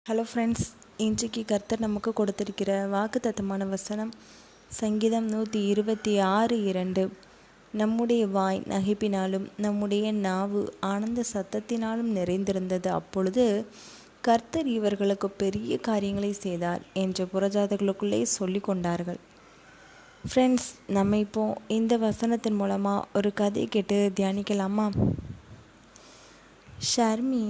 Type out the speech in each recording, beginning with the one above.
Hello friends, இன்றைக்கு கர்த்தர் நமக்கு கொடுத்திருக்கிற வாக்குத்தத்தமான வசனம் சங்கீதம் 126:2. நம்முடைய வாய் நகைப்பினாலும் நம்முடைய நாவு ஆனந்த சத்தத்தினாலும் நிறைந்திருந்தது. அப்பொழுது கர்த்தர் இவர்களுக்கு பெரிய காரியங்களை செய்தார் என்று புறஜாதிகளுக்குள்ளே சொல்லி கொண்டார்கள். ஃப்ரெண்ட்ஸ், நம்ம இப்போ இந்த வசனத்தின் மூலமாக ஒரு கதை கேட்டு தியானிக்கலாமா? ஷர்மி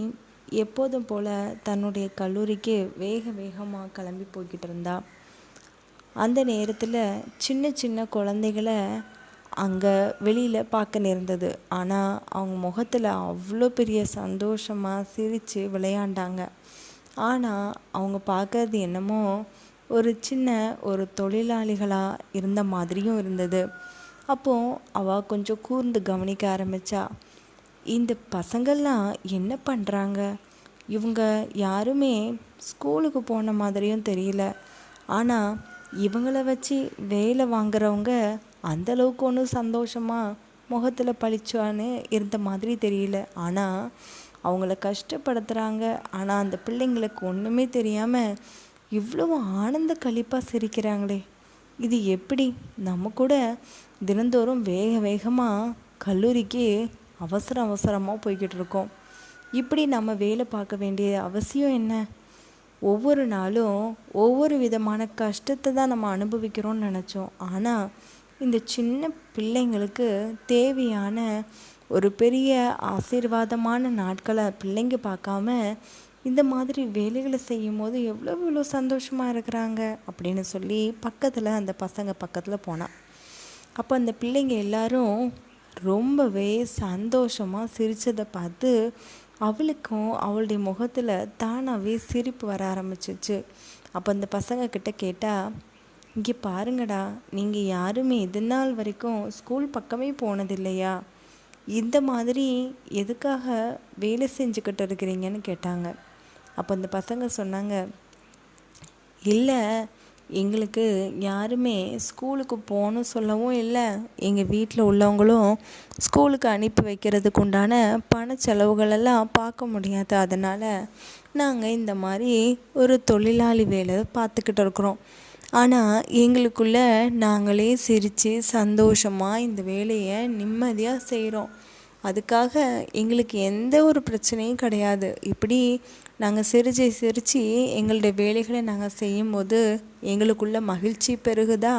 எப்போதும் போல் தன்னுடைய கல்லூரிக்கு வேகமாக கிளம்பி போய்கிட்டு இருந்தா. அந்த நேரத்தில் சின்ன சின்ன குழந்தைகளை அங்கே வெளியில் பார்க்க நேர்ந்தது. ஆனால் அவங்க முகத்தில் அவ்வளோ பெரிய சந்தோஷமாக சிரித்து விளையாண்டாங்க. ஆனால் அவங்க பார்க்கறது என்னமோ ஒரு தொழிலாளிகளாக இருந்த மாதிரியும் இருந்தது. அப்போது அவள் கொஞ்சம் கூர்ந்து கவனிக்க ஆரம்பித்தா. இந்த பசங்கள்லாம் என்ன பண்ணுறாங்க? இவங்க யாருமே ஸ்கூலுக்கு போன மாதிரியும் தெரியல. ஆனால் இவங்கள வச்சு வேலை வாங்குறவங்க அந்தளவுக்கு ஒன்றும் சந்தோஷமாக முகத்தில் பளிச்சான்னு இருந்த மாதிரி தெரியல. ஆனால் அவங்கள கஷ்டப்படுத்துகிறாங்க. ஆனால் அந்த பிள்ளைங்களுக்கு ஒன்றுமே தெரியாமல் இவ்வளவு ஆனந்த களிப்பாக சிரிக்கிறாங்களே, இது எப்படி? நம்ம கூட தினந்தோறும் வேகமாக கல்லூரிக்கு அவசரமாக போய்கிட்டு இருக்கோம். இப்படி நம்ம வேலை பார்க்க வேண்டிய அவசியம் என்ன? ஒவ்வொரு நாளும் ஒவ்வொரு விதமான கஷ்டத்தை தான் நம்ம அனுபவிக்கிறோம்னு நினச்சோம். ஆனால் இந்த சின்ன பிள்ளைங்களுக்கு தேவையான ஒரு பெரிய ஆசீர்வாதமான நாட்களை பிள்ளைங்க பார்க்காம இந்த மாதிரி வேலைகளை செய்யும் போது எவ்வளோ சந்தோஷமாக இருக்கிறாங்க அப்படின்னு சொல்லி அந்த பசங்க பக்கத்தில் போனான். அப்போ அந்த பிள்ளைங்க எல்லாரும் ரொம்பவே சந்தோஷமாக சிரித்ததை பார்த்து அவளுக்கும் அவளுடைய முகத்தில் தானாகவே சிரிப்பு வர ஆரம்பிச்சிச்சு. அப்போ அந்த பசங்க கிட்ட கேட்டால், இங்கே பாருங்கடா, நீங்கள் யாருமே இது நாள் வரைக்கும் ஸ்கூல் பக்கமே போனதில்லையா? இந்த மாதிரி எதுக்காக வேலை செஞ்சுக்கிட்டு இருக்கிறீங்கன்னு கேட்டாங்க. அப்போ அந்த பசங்க சொன்னாங்க, இல்லை, எங்களுக்கு யாருமே ஸ்கூலுக்கு போகணும் சொல்லவும் இல்லை, எங்கள் வீட்டில் உள்ளவங்களும் ஸ்கூலுக்கு அனுப்பி வைக்கிறதுக்கு உண்டான பண செலவுகளெல்லாம் பார்க்க முடியாது. அதனால் நாங்கள் இந்த மாதிரி ஒரு தொழிலாளி வேலை பார்த்துக்கிட்டு இருக்கிறோம். ஆனால் எங்களுக்குள்ள நாங்களே சிரித்து சந்தோஷமாக இந்த வேலையை நிம்மதியாக செய்கிறோம். அதுக்காக எங்களுக்கு எந்த ஒரு பிரச்சனையும் கிடையாது. இப்படி நாங்கள் சிரித்து எங்களுடைய வேலைகளை நாங்கள் செய்யும்போது எங்களுக்குள்ள மகிழ்ச்சி பெருகுதா,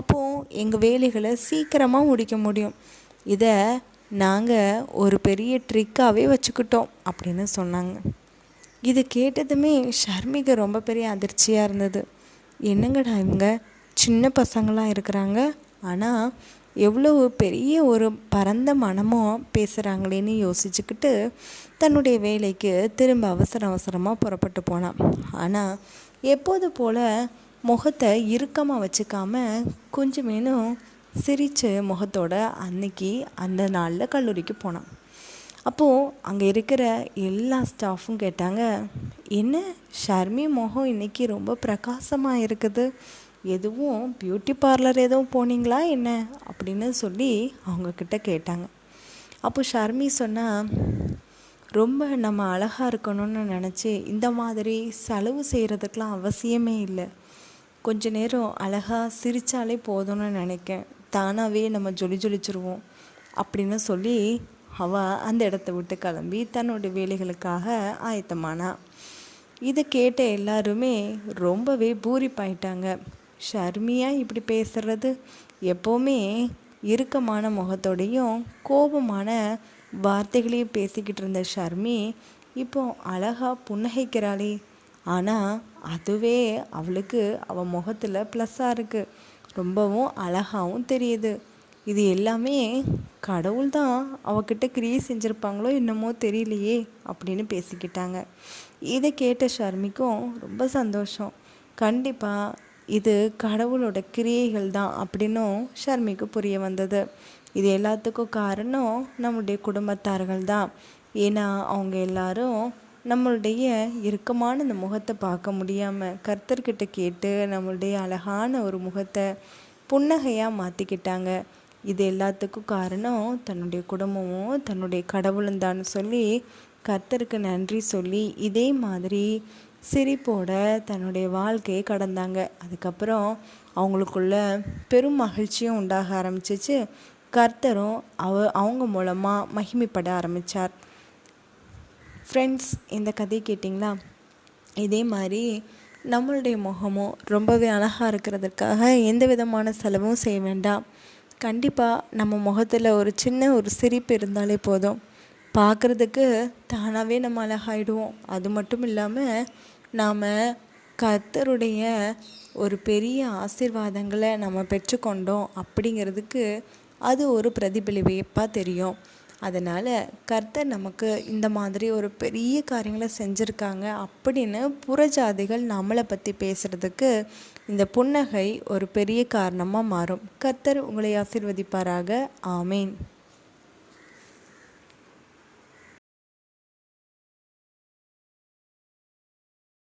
அப்போது எங்கள் வேலைகளை சீக்கிரமாக முடிக்க முடியும். இதை நாங்கள் ஒரு பெரிய ட்ரிக்காகவே வச்சுக்கிட்டோம் அப்படின்னு சொன்னாங்க. இது கேட்டதுமே ஷர்மிக்கு ரொம்ப பெரிய அதிர்ச்சியாக இருந்தது. என்னங்கடா இவங்க சின்ன பசங்களாக இருக்கிறாங்க, ஆனால் எவ்வளோ பெரிய ஒரு பரந்த மனமும் பேசுகிறாங்களேன்னு யோசிச்சுக்கிட்டு தன்னுடைய வேலைக்கு திரும்ப அவசரமாக புறப்பட்டு போனான். ஆனால் எப்போது போல் முகத்தை இறுக்கமாக வச்சுக்காம கொஞ்சமேனும் சிரித்த முகத்தோட அன்னைக்கு அந்த நாளில் கல்லூரிக்கு போனான். அப்போது அங்கே இருக்கிற எல்லா ஸ்டாஃபும் கேட்டாங்க, என்ன ஷர்மி முகம் இன்றைக்கி ரொம்ப பிரகாசமாக இருக்குது, எதுவும் பியூட்டி பார்லர் எதுவும் போனீங்களா என்ன அப்படின்னு சொல்லி அவங்கக்கிட்ட கேட்டாங்க. அப்போ ஷர்மி சொன்னால், ரொம்ப நம்ம அழகாக இருக்கணும்னு நினச்சி இந்த மாதிரி செலவு செய்கிறதுக்கெலாம் அவசியமே இல்லை. கொஞ்ச நேரம் அழகாக சிரித்தாலே போதும்னு நினைக்கேன், தானாகவே நம்ம ஜொலிச்சிருவோம் அப்படின்னு சொல்லி அவள் அந்த இடத்த விட்டு கிளம்பி தன்னுடைய வேலைகளுக்காக ஆயத்தமானா. இதை கேட்ட எல்லாருமே ரொம்பவே பூரிப்பாயிட்டாங்க. ஷர்மியா இப்படி பேசுறது? எப்போவுமே இறுக்கமான முகத்தோடையும் கோபமான வார்த்தைகளையும் பேசிக்கிட்டு இருந்த ஷர்மி இப்போ அழகாக புன்னகைக்கிறாளே, ஆனால் அதுவே அவளுக்கு அவள் முகத்தில் ப்ளஸ்ஸாக இருக்குது, ரொம்பவும் அழகாகவும் தெரியுது. இது எல்லாமே கடவுள் தான் அவகிட்ட கிரியை செஞ்சுருப்பாங்களோ என்னமோ தெரியலையே அப்படின்னு பேசிக்கிட்டாங்க. இதை கேட்ட ஷர்மிக்கும் ரொம்ப சந்தோஷம். கண்டிப்பாக இது கடவுளோட கிரியைகள் தான் அப்படின்னும் ஷர்மிக்கு புரிய வந்தது. இது எல்லாத்துக்கும் காரணம் நம்மளுடைய குடும்பத்தார்கள் தான். ஏன்னா அவங்க எல்லாரும் நம்மளுடைய இறுக்கமான இந்த முகத்தை பார்க்க முடியாமல் கர்த்தர்கிட்ட கேட்டு நம்மளுடைய அழகான ஒரு முகத்தை புன்னகையாக மாற்றிக்கிட்டாங்க. இது எல்லாத்துக்கும் காரணம் தன்னுடைய குடும்பமும் தன்னுடைய கடவுளும் தான் சொல்லி கர்த்தருக்கு நன்றி சொல்லி இதே மாதிரி சிரிப்போட தன்னுடைய வாழ்க்கையை கடந்தாங்க. அதுக்கப்புறம் அவங்களுக்குள்ள பெரும் மகிழ்ச்சியும் உண்டாக ஆரம்பிச்சிச்சு. கர்த்தரும் அவங்க மூலமாக மகிமைப்பட ஆரம்பித்தார். ஃப்ரெண்ட்ஸ், இந்த கதையை கேட்டிங்களா? இதே மாதிரி நம்மளுடைய முகமும் ரொம்பவே அழகாக இருக்கிறதுக்காக எந்த விதமான செலவும் செய்ய வேண்டாம். கண்டிப்பாக நம்ம முகத்தில் ஒரு சின்ன ஒரு சிரிப்பு இருந்தாலே போதும், பார்க்குறதுக்கு தானாகவே நம்ம அழகாயிடுவோம். அது மட்டும் இல்லாமல் நாம் கர்த்தருடைய ஒரு பெரிய ஆசீர்வாதங்களை நம்ம பெற்றுக்கொண்டோம் அப்படிங்கிறதுக்கு அது ஒரு பிரதிபலிப்பாக தெரியும். அதனால் கர்த்தர் நமக்கு இந்த மாதிரி ஒரு பெரிய காரியங்களை செஞ்சுருக்காங்க அப்படின்னு புறஜாதிகள் நம்மளை பற்றி பேசுகிறதுக்கு இந்த புன்னகை ஒரு பெரிய காரணமாக மாறும். கர்த்தர் உங்களை ஆசீர்வதிப்பாராக. ஆமேன்.